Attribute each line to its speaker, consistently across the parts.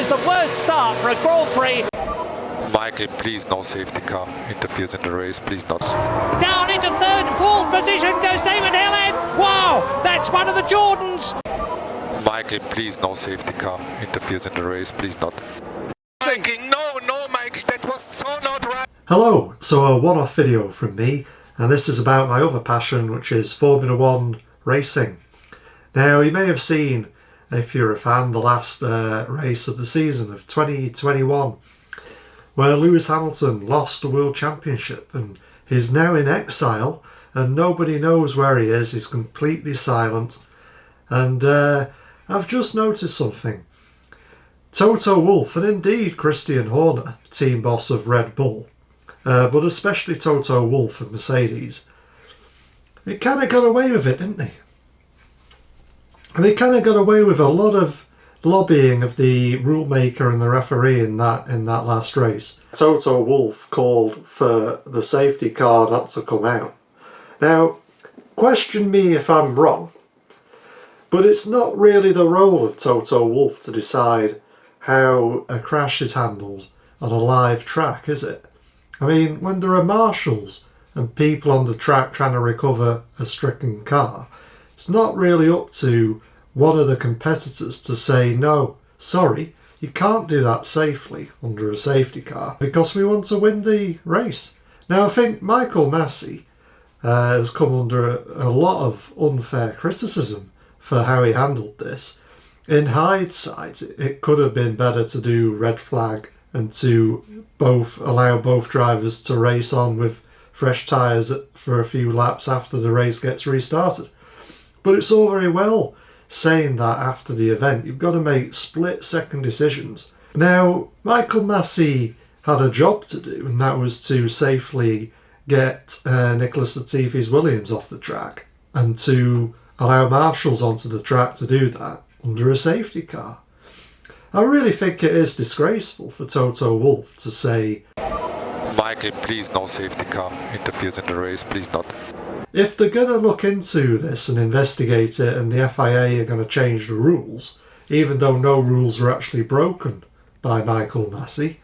Speaker 1: is the worst start for a Grand Prix.
Speaker 2: Michael, please, no safety car interferes in the race, please not.
Speaker 1: Down into third, fourth position goes David Hillin. Wow, that's one of the Jordans.
Speaker 2: Michael, please, no safety car interferes in the race, please not. Thinking, no, Michael, that was so not right.
Speaker 3: Hello, so a one-off video from me, and this is about my other passion, which is Formula One racing. Now, you may have seen, if you're a fan, the last race of the season of 2021, where Lewis Hamilton lost the World Championship and he's now in exile and nobody knows where he is. He's completely silent. And I've just noticed something. Toto Wolff, and indeed Christian Horner, team boss of Red Bull, but especially Toto Wolff of Mercedes, he kind of got away with it, didn't he? And they kind of got away with a lot of lobbying of the rule maker and the referee in that last race. Toto Wolff called for the safety car not to come out. Now, question me if I'm wrong, but it's not really the role of Toto Wolff to decide how a crash is handled on a live track, is it? I mean, when there are marshals and people on the track trying to recover a stricken car, it's not really up to one of the competitors to say, no, sorry, you can't do that safely under a safety car because we want to win the race. Now, I think Michael Masi has come under a lot of unfair criticism for how he handled this. In hindsight, it could have been better to do red flag and to allow both drivers to race on with fresh tyres for a few laps after the race gets restarted. But it's all very well saying that after the event. You've got to make split-second decisions. Now, Michael Masi had a job to do, and that was to safely get Nicholas Latifi's Williams off the track and to allow marshals onto the track to do that under a safety car. I really think it is disgraceful for Toto Wolff to say,
Speaker 2: Michael, please, no safety car interferes in the race, please not.
Speaker 3: If they're going to look into this and investigate it and the FIA are going to change the rules, even though no rules are actually broken by Michael Masi,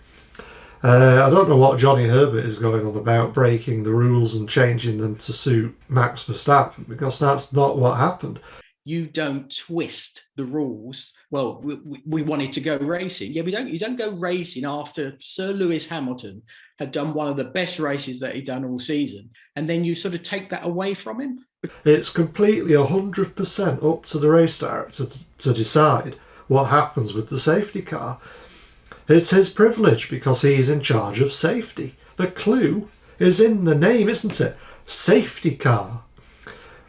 Speaker 3: I don't know what Johnny Herbert is going on about breaking the rules and changing them to suit Max Verstappen, because that's not what happened.
Speaker 4: You don't twist the rules. Well, we wanted to go racing. Yeah, you don't go racing after Sir Lewis Hamilton had done one of the best races that he'd done all season, and then you sort of take that away from him.
Speaker 3: It's completely 100% up to the race director to decide what happens with the safety car. It's his privilege because he's in charge of safety. The clue is in the name, isn't it? Safety car.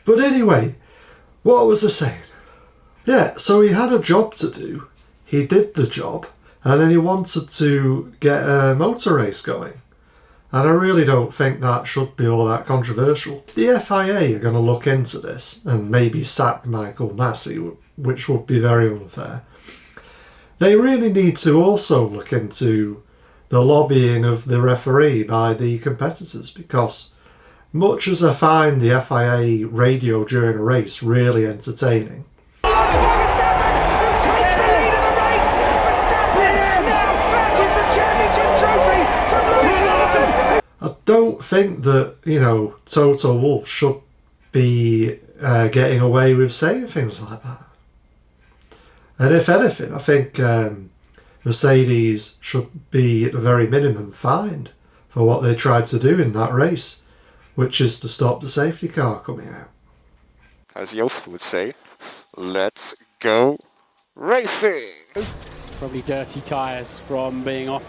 Speaker 3: But anyway, what was I saying? Yeah, so he had a job to do. He did the job, and then he wanted to get a motor race going. And I really don't think that should be all that controversial. The FIA are going to look into this and maybe sack Michael Masi, which would be very unfair. They really need to also look into the lobbying of the referee by the competitors, because much as I find the FIA radio during a race really entertaining, I don't think that, Toto Wolff should be getting away with saying things like that. And if anything, I think Mercedes should be at the very minimum fined for what they tried to do in that race, which is to stop the safety car coming out.
Speaker 5: As Joost would say, let's go racing!
Speaker 6: Probably dirty tyres from being off.